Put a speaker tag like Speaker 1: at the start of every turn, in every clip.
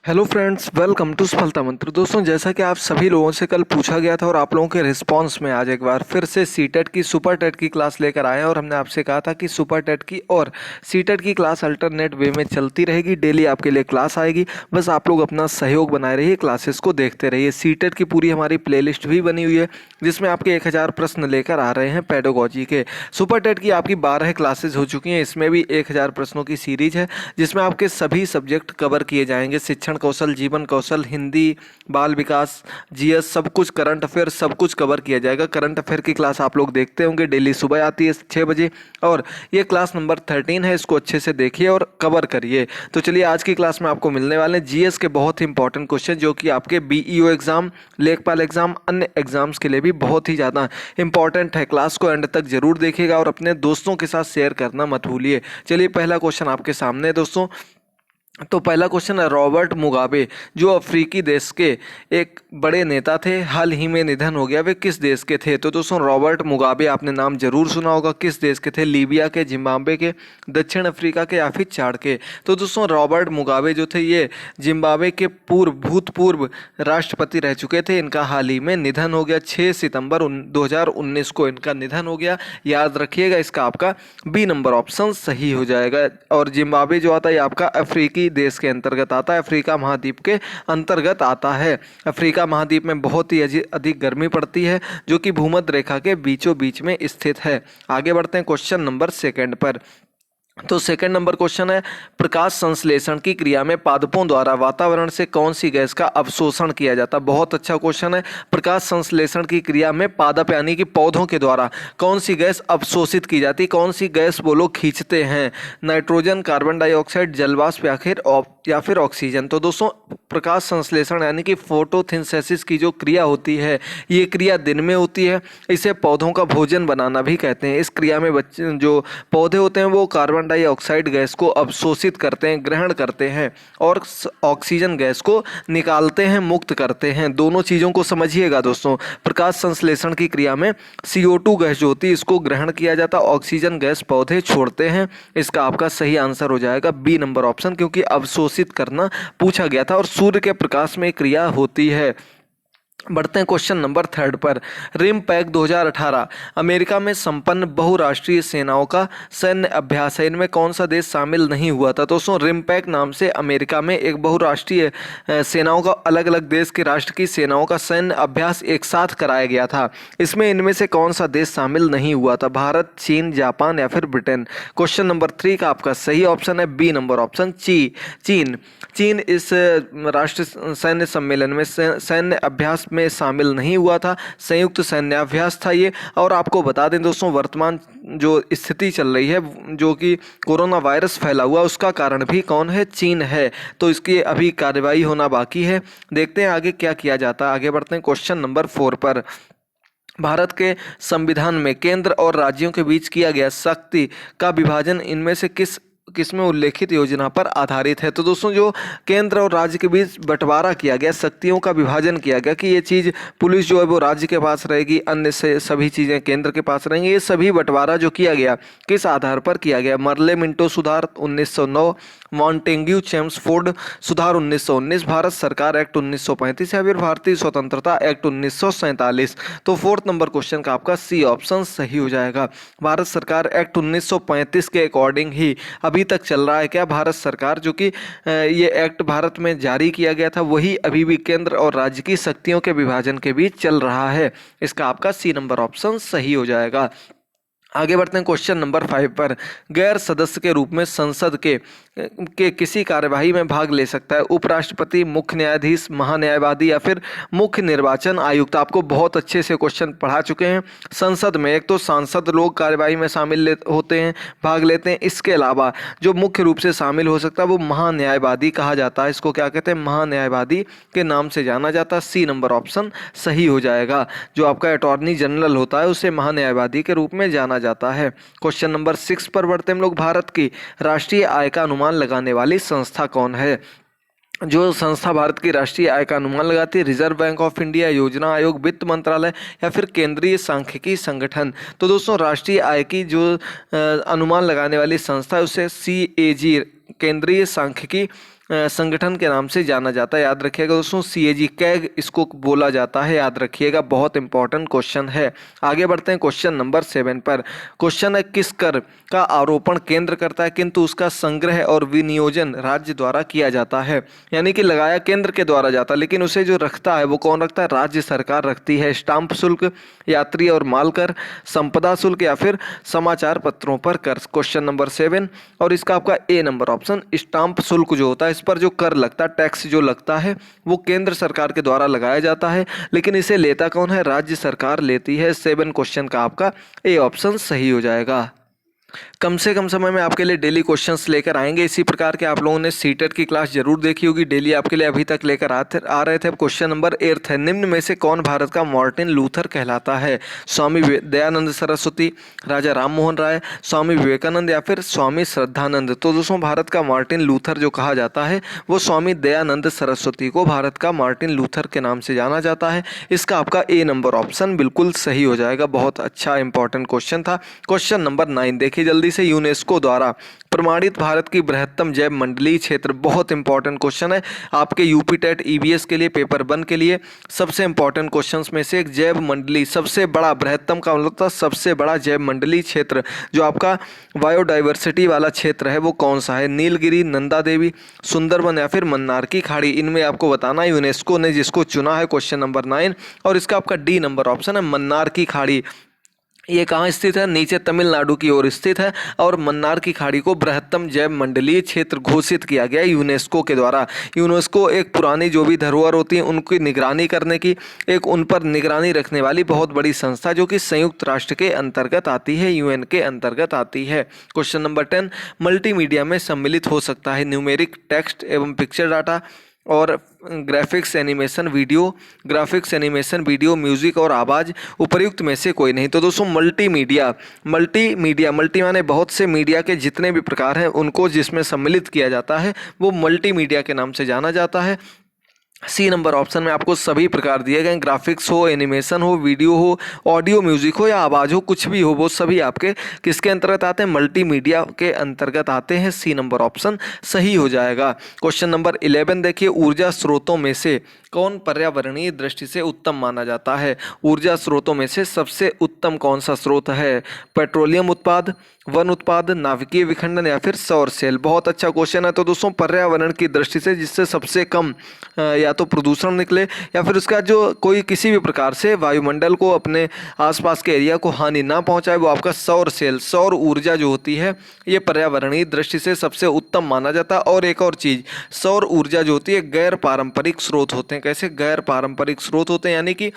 Speaker 1: Hello friends, welcome to सफलता मंत्र। दोस्तों, जैसा कि आप सभी लोगों से कल पूछा गया था और आप लोगों के रिस्पांस में आज एक बार फिर से सीटेट की सुपर टेट की क्लास लेकर आए हैं। और हमने आपसे कहा था कि सुपर टेट की और सीटेट की क्लास अल्टरनेट वे में चलती रहेगी, डेली आपके लिए क्लास आएगी। बस आप लोग अपना सहयोग बनाए रहिए, क्लासेस को देखते रहिए। सीटेट की पूरी हमारी प्लेलिस्ट भी बनी हुई है जिसमें आपके 1000 प्रश्न लेकर आ रहे हैं पेडागोजी के। सुपर टेट की आपकी 12 क्लासेज हो चुकी हैं, इसमें भी 1000 प्रश्नों की सीरीज है जिसमें आपके सभी सब्जेक्ट कवर किए जाएंगे। शिक्षण कौशल, जीवन कौशल, हिंदी, बाल विकास, जीएस, सब कुछ, करंट अफेयर, सब कुछ कवर किया जाएगा। करंट अफेयर की क्लास आप लोग देखते होंगे, डेली सुबह आती है 6 बजे और ये क्लास नंबर 13 है। इसको अच्छे से देखिए और कवर करिए। तो चलिए, आज की क्लास में आपको मिलने वाले जीएस के बहुत ही इंपॉर्टेंट क्वेश्चन जो कि आपके बीईओ एग्जाम, लेखपाल एग्जाम, अन्य एग्जाम्स के लिए भी बहुत ही ज़्यादा इंपॉर्टेंट है। क्लास को एंड तक जरूर देखिएगा और अपने दोस्तों के साथ शेयर करना मत भूलिए। चलिए, पहला क्वेश्चन आपके सामने है दोस्तों। तो पहला क्वेश्चन है, रॉबर्ट मुगाबे जो अफ्रीकी देश के एक बड़े नेता थे, हाल ही में निधन हो गया, वे किस देश के थे? तो दोस्तों, रॉबर्ट मुगाबे आपने नाम जरूर सुना होगा। किस देश के थे? लीबिया के, जिम्बाब्वे के, दक्षिण अफ्रीका के या फिर चाड के? तो दोस्तों, रॉबर्ट मुगाबे जो थे ये जिम्बाब्वे के भूतपूर्व राष्ट्रपति रह चुके थे। इनका हाल ही में निधन हो गया, 6 सितंबर 2019 को इनका निधन हो गया। याद रखिएगा, इसका आपका बी नंबर ऑप्शन सही हो जाएगा। और जिम्बाब्वे जो आता है ये आपका अफ्रीकी देश के अंतर्गत आता है, अफ्रीका महाद्वीप के अंतर्गत आता है। अफ्रीका महाद्वीप में बहुत ही अधिक गर्मी पड़ती है जो कि भूमध्य रेखा के बीचों बीच में स्थित है। आगे बढ़ते हैं क्वेश्चन नंबर 2 पर। तो सेकंड नंबर क्वेश्चन है, प्रकाश संश्लेषण की क्रिया में पादपों द्वारा वातावरण से कौन सी गैस का अवशोषण किया जाता है? बहुत अच्छा क्वेश्चन है। प्रकाश संश्लेषण की क्रिया में पादप यानी कि पौधों के द्वारा कौन सी गैस अवशोषित की जाती है? कौन सी गैस वो लोग खींचते हैं? नाइट्रोजन, कार्बन डाइऑक्साइड, जलवाष्प या फिर ऑक्सीजन? तो दोस्तों, प्रकाश संश्लेषण यानी कि फोटोसिंथेसिस की जो क्रिया होती है ये क्रिया दिन में होती है। इसे पौधों का भोजन बनाना भी कहते हैं। इस क्रिया में बच्चे जो पौधे होते हैं वो कार्बन डाइऑक्साइड गैस को अवशोषित करते हैं, ग्रहण करते हैं और ऑक्सीजन गैस को निकालते हैं, मुक्त करते हैं। दोनों चीज़ों को समझिएगा दोस्तों। प्रकाश संश्लेषण की क्रिया में CO2 गैस जो होती है इसको ग्रहण किया जाता है, ऑक्सीजन गैस पौधे छोड़ते हैं। इसका आपका सही आंसर हो जाएगा बी नंबर ऑप्शन, क्योंकि अवशोषित करना पूछा गया था और सूर्य के प्रकाश में क्रिया होती है। बढ़ते हैं क्वेश्चन नंबर 3 पर। रिमपैक 2018 अमेरिका में संपन्न बहुराष्ट्रीय सेनाओं का सैन्य अभ्यास है। इनमें कौन सा देश शामिल नहीं हुआ था? दोस्तों, रिमपैक नाम से अमेरिका में एक बहुराष्ट्रीय सेनाओं का, अलग अलग देश के राष्ट्र की सेनाओं का सैन्य अभ्यास एक साथ कराया गया था। इसमें इनमें से कौन सा देश शामिल नहीं हुआ था? भारत, चीन, जापान या फिर ब्रिटेन? क्वेश्चन नंबर 3 का आपका सही ऑप्शन है बी नंबर ऑप्शन, चीन। चीन इस राष्ट्रीय सैन्य सम्मेलन में सैन्य अभ्यास में शामिल नहीं हुआ था। संयुक्त सैन्याभ्यास था ये। और आपको बता दें दोस्तों, वर्तमान जो स्थिति चल रही है जो कि कोरोना वायरस फैला हुआ, उसका कारण भी कौन है? चीन है। तो इसकी अभी कार्रवाई होना बाकी है, देखते हैं आगे क्या किया जाता है। आगे बढ़ते हैं क्वेश्चन नंबर 4 पर। भारत के संविधान में केंद्र और राज्यों के बीच किया गया शक्ति का विभाजन इनमें से किसमें उल्लेखित योजना पर आधारित है? तो दोस्तों, जो केंद्र और राज्य के बीच बंटवारा किया गया, शक्तियों का विभाजन किया गया कि ये चीज़ पुलिस जो है वो राज्य के पास रहेगी, अन्य से सभी चीज़ें केंद्र के पास रहेंगी, ये सभी बंटवारा जो किया गया किस आधार पर किया गया? मर्ले मिंटो सुधार 1909, मॉन्टेग्यू चेम्सफोर्ड सुधार 1919, भारत सरकार एक्ट 1935 या फिर भारतीय स्वतंत्रता एक्ट 1947? तो 4th नंबर क्वेश्चन का आपका सी ऑप्शन सही हो जाएगा। भारत सरकार एक्ट 1935 के अकॉर्डिंग ही अभी तक चल रहा है क्या? भारत सरकार जो कि ये एक्ट भारत में जारी किया गया था वही अभी भी केंद्र और राज्य की शक्तियों के विभाजन के बीच चल रहा है। इसका आपका सी नंबर ऑप्शन सही हो जाएगा। आगे बढ़ते हैं क्वेश्चन नंबर 5 पर। गैर सदस्य के रूप में संसद के किसी कार्यवाही में भाग ले सकता है उपराष्ट्रपति, मुख्य न्यायाधीश, महान्यायवादी या फिर मुख्य निर्वाचन आयुक्त? आपको बहुत अच्छे से क्वेश्चन पढ़ा चुके हैं। संसद में एक तो सांसद लोग कार्यवाही में शामिल होते हैं, भाग लेते हैं। इसके अलावा जो मुख्य रूप से शामिल हो सकता है वो महान्यायवादी कहा जाता है। इसको क्या कहते हैं? महान्यायवादी के नाम से जाना जाता है। सी नंबर ऑप्शन सही हो जाएगा। जो आपका अटॉर्नी जनरल होता है उसे महान्यायवादी के रूप में जाना जाता है। क्वेश्चन नंबर 6 पर बढ़ते हैं हम लोग। भारत की राष्ट्रीय आय का अनुमान लगाने वाली संस्था कौन है? जो संस्था भारत की राष्ट्रीय आय का अनुमान लगाती है, रिजर्व बैंक ऑफ इंडिया, योजना आयोग, वित्त मंत्रालय या फिर केंद्रीय सांख्यिकी संगठन? तो दोस्तों, राष्ट्रीय आय की जो अनुमान लगाने वाली संस्था है उसे CAG, केंद्रीय सांख्यिकी संगठन के नाम से जाना जाता है, याद रखिएगा दोस्तों। CAG कैग इसको बोला जाता है, याद रखिएगा, बहुत इंपॉर्टेंट क्वेश्चन है। आगे बढ़ते हैं क्वेश्चन नंबर 7 पर। क्वेश्चन है, किस कर का आरोपण केंद्र करता है किंतु उसका संग्रह और विनियोजन राज्य द्वारा किया जाता है? यानी कि लगाया केंद्र के द्वारा जाता है लेकिन उसे जो रखता है वो कौन रखता है? राज्य सरकार रखती है। स्टाम्प शुल्क, यात्री और माल कर, संपदा शुल्क या फिर समाचार पत्रों पर कर। क्वेश्चन नंबर 7 और इसका आपका ए नंबर ऑप्शन। स्टाम्प शुल्क जो होता है, इस पर जो कर लगता है, टैक्स जो लगता है, वो केंद्र सरकार के द्वारा लगाया जाता है लेकिन इसे लेता कौन है? राज्य सरकार लेती है। 7 क्वेश्चन का आपका ए ऑप्शन सही हो जाएगा। कम से कम समय में आपके लिए डेली क्वेश्चंस लेकर आएंगे। इसी प्रकार के आप लोगों ने सीटेट की क्लास जरूर देखी होगी, डेली आपके लिए अभी तक लेकर आ रहे थे। अब क्वेश्चन नंबर 8 है, निम्न में से कौन भारत का मार्टिन लूथर कहलाता है? स्वामी दयानंद सरस्वती, राजा राम मोहन राय, स्वामी विवेकानंद या फिर स्वामी श्रद्धानंद? तो दोस्तों भारत का मार्टिन लूथर जो कहा जाता है वो स्वामी दयानंद सरस्वती को भारत का मार्टिन लूथर के नाम से जाना जाता है। इसका आपका ए नंबर ऑप्शन बिल्कुल सही हो जाएगा। बहुत अच्छा इंपॉर्टेंट क्वेश्चन था। क्वेश्चन नंबर 9 देखिए जल्दी से। यूनेस्को द्वारा प्रमाणित भारत की बृहत्तम जैव मंडलीय क्षेत्र, बहुत इंपॉर्टेंट क्वेश्चन है आपके यूपी टेट EVS के लिए, पेपर 1 के लिए सबसे इंपॉर्टेंट क्वेश्चंस में से एक। जैव मंडली सबसे बड़ा, बृहत्तम का मतलब था सबसे बड़ा जैव मंडलीय क्षेत्र जो आपका बायोडाइवर्सिटी वाला क्षेत्र है वो कौन सा है? नीलगिरी, नंदा देवी, सुंदरबन या फिर मन्नार की खाड़ी? इनमें आपको बताना है यूनेस्को ने जिसको चुना है। क्वेश्चन नंबर 9 और इसका आपका डी नंबर ऑप्शन है मन्नार की खाड़ी। ये कहाँ स्थित है? नीचे तमिलनाडु की ओर स्थित है और मन्नार की खाड़ी को बृहत्तम जैव मंडलीय क्षेत्र घोषित किया गया यूनेस्को के द्वारा। यूनेस्को एक पुरानी जो भी धरोहर होती है उनकी निगरानी करने की, एक उन पर निगरानी रखने वाली बहुत बड़ी संस्था जो कि संयुक्त राष्ट्र के अंतर्गत आती है, UN के अंतर्गत आती है। क्वेश्चन नंबर 10, मल्टीमीडिया में सम्मिलित हो सकता है न्यूमेरिक, टेक्स्ट एवं पिक्चर डाटा और ग्राफिक्स एनिमेशन वीडियो, म्यूजिक और आवाज़ उपर्युक्त में से कोई नहीं। तो दोस्तों मल्टी माने बहुत से मीडिया के जितने भी प्रकार हैं उनको जिसमें सम्मिलित किया जाता है वो मल्टीमीडिया के नाम से जाना जाता है। सी नंबर ऑप्शन में आपको सभी प्रकार दिए गए, ग्राफिक्स हो, एनिमेशन हो, वीडियो हो, ऑडियो म्यूजिक हो या आवाज़ हो, कुछ भी हो, वो सभी आपके किसके अंतर्गत आते हैं? मल्टीमीडिया के अंतर्गत आते हैं। सी नंबर ऑप्शन सही हो जाएगा। क्वेश्चन नंबर 11 देखिए, ऊर्जा स्रोतों में से कौन पर्यावरणीय दृष्टि से उत्तम माना जाता है? ऊर्जा स्रोतों में से सबसे उत्तम कौन सा स्रोत है? पेट्रोलियम उत्पाद, वन उत्पाद, नाभिकीय विखंडन या फिर सौर सेल? बहुत अच्छा क्वेश्चन है। तो दोस्तों पर्यावरण की दृष्टि से जिससे सबसे कम या तो प्रदूषण निकले या फिर उसका जो कोई किसी भी प्रकार से वायुमंडल को, अपने आसपास के एरिया को हानि ना पहुंचाए, वो आपका सौर सेल, सौर ऊर्जा जो होती है ये पर्यावरणीय दृष्टि से सबसे उत्तम माना जाता है। और एक और चीज़, सौर ऊर्जा जो होती है गैर पारंपरिक स्रोत होते हैं। कैसे? गैर पारंपरिक स्रोत होते हैं, यानी कि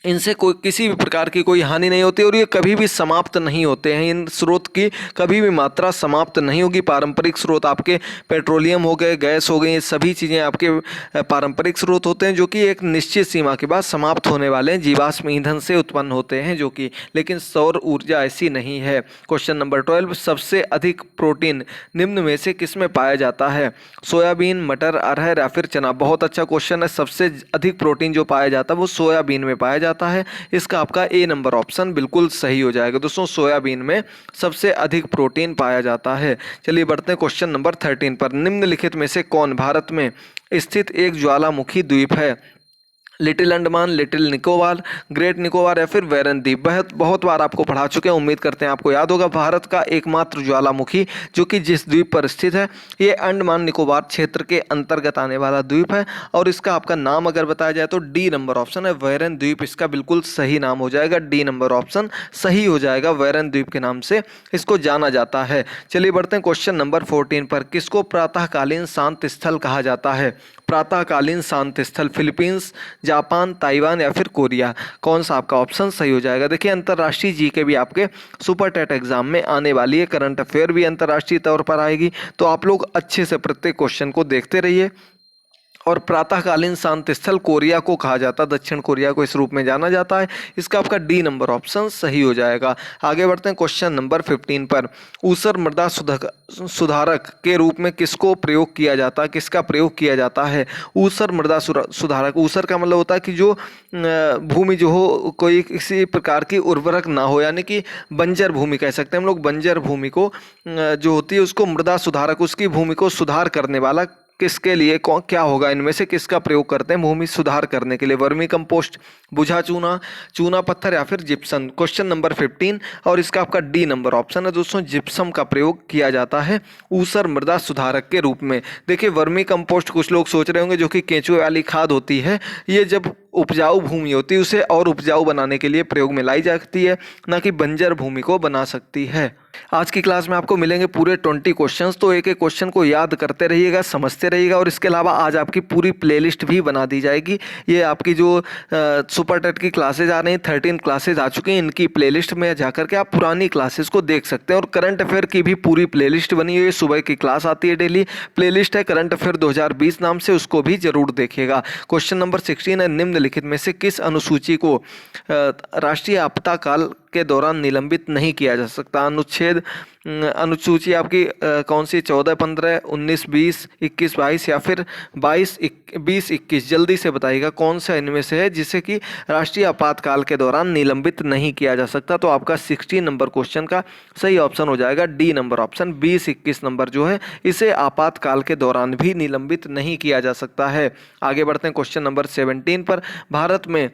Speaker 1: इनसे कोई किसी भी प्रकार की कोई हानि नहीं होती और ये कभी भी समाप्त नहीं होते हैं। इन स्रोत की कभी भी मात्रा समाप्त नहीं होगी। पारंपरिक स्रोत आपके पेट्रोलियम हो गए, गैस हो गई, ये सभी चीज़ें आपके पारंपरिक स्रोत होते हैं जो कि एक निश्चित सीमा के बाद समाप्त होने वाले हैं, जीवाश्म ईंधन से उत्पन्न होते हैं जो कि, लेकिन सौर ऊर्जा ऐसी नहीं है। क्वेश्चन नंबर 12, सबसे अधिक प्रोटीन निम्न में से किस में पाया जाता है? सोयाबीन, मटर, अरहर या फिर चना? बहुत अच्छा क्वेश्चन है। सबसे अधिक प्रोटीन जो पाया जाता है वो सोयाबीन में पाया जाता है। इसका आपका ए नंबर ऑप्शन बिल्कुल सही हो जाएगा। दोस्तों सोयाबीन में सबसे अधिक प्रोटीन पाया जाता है। चलिए बढ़ते हैं क्वेश्चन नंबर 13 पर। निम्नलिखित में से कौन भारत में स्थित एक ज्वालामुखी द्वीप है? Little Andaman, little Nicobar, great Nicobar या फिर वैरन द्वीप? बहुत बार आपको पढ़ा चुके हैं, उम्मीद करते हैं आपको याद होगा। भारत का एकमात्र ज्वालामुखी जो कि जिस द्वीप पर स्थित है ये अंडमान निकोबार क्षेत्र के अंतर्गत आने वाला द्वीप है और इसका आपका नाम अगर बताया जाए तो डी नंबर ऑप्शन है वैरन द्वीप। इसका बिल्कुल सही नाम हो जाएगा, डी नंबर ऑप्शन सही हो जाएगा। वैरन द्वीप के नाम से इसको जाना जाता है। चलिए बढ़ते हैं क्वेश्चन नंबर 14 पर। किसको प्रातःकालीन शांत स्थल कहा जाता है? प्रातःकालीन शांत स्थल फिलीपींस, जापान, ताइवान या फिर कोरिया? कौन सा आपका ऑप्शन सही हो जाएगा? देखिए अंतर्राष्ट्रीय जीके भी आपके सुपर टेट एग्जाम में आने वाली है, करंट अफेयर भी अंतर्राष्ट्रीय तौर पर आएगी, तो आप लोग अच्छे से प्रत्येक क्वेश्चन को देखते रहिए। और प्रातःकालीन शांत स्थल कोरिया को कहा जाता है, दक्षिण कोरिया को इस रूप में जाना जाता है। इसका आपका डी नंबर ऑप्शन सही हो जाएगा। आगे बढ़ते हैं क्वेश्चन नंबर 15 पर। ऊसर मृदा सुधारक के रूप में किसको प्रयोग किया जाता है? किसका प्रयोग किया जाता है? ऊसर मृदा सुधारक, ऊसर का मतलब होता है कि जो भूमि जो हो कोई किसी प्रकार की उर्वरक ना हो, यानी कि बंजर भूमि कह सकते हैं हम लोग। बंजर भूमि को जो होती है उसको मृदा सुधारक, उसकी भूमि को सुधार करने वाला किसके लिए क्या होगा, इनमें से किसका प्रयोग करते हैं भूमि सुधार करने के लिए? वर्मी कंपोस्ट, बुझा चूना, चूना पत्थर या फिर जिप्सम? क्वेश्चन नंबर 15 और इसका आपका डी नंबर ऑप्शन है दोस्तों, जिप्सम का प्रयोग किया जाता है ऊसर मृदा सुधारक के रूप में। देखिए वर्मी कंपोस्ट कुछ लोग सोच रहे होंगे जो कि केंचुए वाली खाद होती है, ये जब उपजाऊ भूमि होती है उसे और उपजाऊ बनाने के लिए प्रयोग में लाई जाती है, ना कि बंजर भूमि को बना सकती है। आज की क्लास में आपको मिलेंगे पूरे 20 क्वेश्चंस, तो एक एक क्वेश्चन को याद करते रहिएगा, समझते रहिएगा। और इसके अलावा आज आपकी पूरी प्लेलिस्ट भी बना दी जाएगी। ये आपकी जो सुपर टेट की क्लासेज आ रही हैं, 13 क्लासेज आ चुकी हैं, इनकी प्लेलिस्ट में जाकर के आप पुरानी क्लासेस को देख सकते हैं। और करंट अफेयर की भी पूरी प्लेलिस्ट बनी हुई है, सुबह की क्लास आती है डेली, प्लेलिस्ट है करंट अफेयर 2020 नाम से, उसको भी जरूर देखिएगा। क्वेश्चन नंबर 16 है, निम्नलिखित में से किस अनुसूची को राष्ट्रीय आपातकाल के दौरान निलंबित नहीं किया जा सकता? अनुसूची आपकी कौन सी? 14, 15, 19, 20, 21, 22 या फिर 22, 20, 21? जल्दी से बताइएगा कौन सा इनमें से है जिसे कि राष्ट्रीय आपातकाल के दौरान निलंबित नहीं किया जा सकता? तो आपका 16 नंबर क्वेश्चन का सही ऑप्शन हो जाएगा डी नंबर ऑप्शन। 20, 21 नंबर जो है इसे आपातकाल के दौरान भी निलंबित नहीं किया जा सकता है। आगे बढ़ते हैं क्वेश्चन नंबर 17 पर। भारत में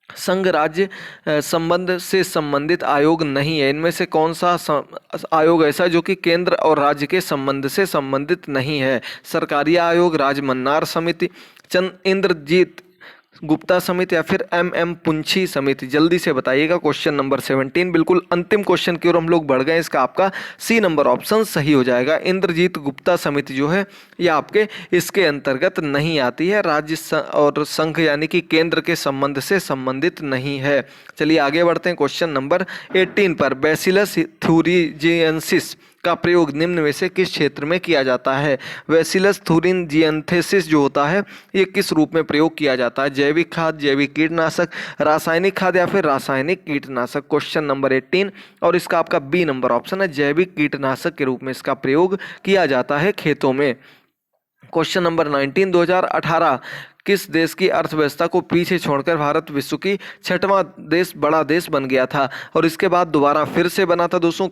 Speaker 1: संघ राज्य संबंध से संबंधित आयोग नहीं है, इनमें से कौन सा आयोग ऐसा जो कि केंद्र और राज्य के संबंध से संबंधित नहीं है? सरकारी आयोग, राजमन्नार समिति, इंद्रजीत गुप्ता समिति या फिर MM पुंछी समिति? जल्दी से बताइएगा। क्वेश्चन नंबर 17 बिल्कुल अंतिम क्वेश्चन की ओर हम लोग बढ़ गए, इसका आपका सी नंबर ऑप्शन सही हो जाएगा। इंद्रजीत गुप्ता समिति जो है यह आपके इसके अंतर्गत नहीं आती है, राज्य और संघ यानी कि केंद्र के संबंध से संबंधित नहीं है। चलिए आगे बढ़ते हैं क्वेश्चन नंबर 18 पर। बैसिलस थ्यूरिजिएंसिस का प्रयोग निम्न में से किस क्षेत्र में किया जाता है? बैसिलस थ्यूरिजिएंसिस जो होता है ये किस रूप में प्रयोग किया जाता है? जैविक खाद, जैविक कीटनाशक, रासायनिक खाद या फिर रासायनिक कीटनाशक? क्वेश्चन नंबर 18 और इसका आपका बी नंबर ऑप्शन है, जैविक कीटनाशक के रूप में इसका प्रयोग किया जाता है खेतों में। क्वेश्चन नंबर 19, 2018 किस देश की अर्थव्यवस्था को पीछे छोड़कर भारत विश्व की 6वां बड़ा देश बन गया था? और इसके बाद दोबारा फिर से बना था दोस्तों,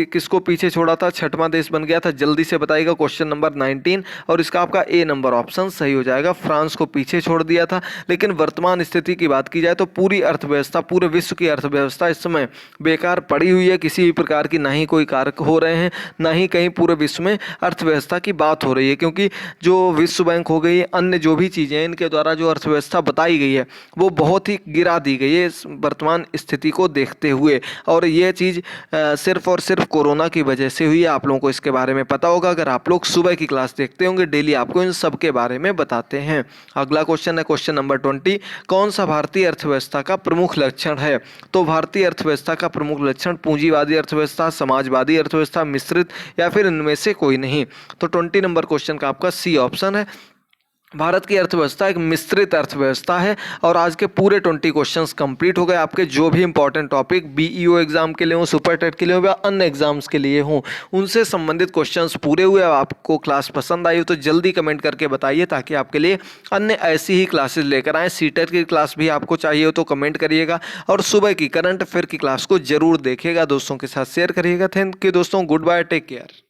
Speaker 1: किसको पीछे छोड़ा था? 6वां देश बन गया था। जल्दी से बताइएगा। क्वेश्चन नंबर 19 और इसका आपका ए नंबर ऑप्शन सही हो जाएगा, फ्रांस को पीछे छोड़ दिया था। लेकिन वर्तमान स्थिति की बात की जाए तो पूरी अर्थव्यवस्था, पूरे विश्व की अर्थव्यवस्था इस समय बेकार पड़ी हुई है, किसी भी प्रकार की ना ही कोई कारक हो रहे हैं, ना ही कहीं पूरे विश्व में अर्थव्यवस्था की बात हो रही है, क्योंकि जो विश्व बैंक हो गई, अन्य जो भी चीज़ें इनके द्वारा जो अर्थव्यवस्था बताई गई है वो बहुत ही गिरा दी गई है इस वर्तमान स्थिति को देखते हुए। और ये चीज़ सिर्फ और सिर्फ कोरोना की वजह से हुई है। आप लोगों को इसके बारे में पता होगा, अगर आप लोग सुबह की क्लास देखते होंगे, डेली आपको इन सब के बारे में बताते हैं। अगला क्वेश्चन है क्वेश्चन नंबर 20, कौन सा भारतीय अर्थव्यवस्था का प्रमुख लक्षण है? तो भारतीय अर्थव्यवस्था का प्रमुख लक्षण पूंजीवादी अर्थव्यवस्था, समाजवादी अर्थव्यवस्था, मिश्रित या फिर इनमें से कोई नहीं? तो 20 नंबर क्वेश्चन का आपका सी ऑप्शन है, भारत की अर्थव्यवस्था एक मिश्रित अर्थव्यवस्था है। और आज के पूरे 20 क्वेश्चंस कंप्लीट हो गए। आपके जो भी इंपॉर्टेंट टॉपिक BEO एग्जाम के लिए हो, सुपर टेट के लिए हो या अन्य एग्जाम्स के लिए हो, उनसे संबंधित क्वेश्चंस पूरे हुए। आपको क्लास पसंद आई हो तो जल्दी कमेंट करके बताइए, ताकि आपके लिए अन्य ऐसी ही क्लासेस लेकर आएँ। सीटेट की क्लास भी आपको चाहिए हो तो कमेंट करिएगा, और सुबह की करंट अफेयर की क्लास को जरूर देखिएगा, दोस्तों के साथ शेयर करिएगा। थैंक यू दोस्तों, गुड बाय, टेक केयर।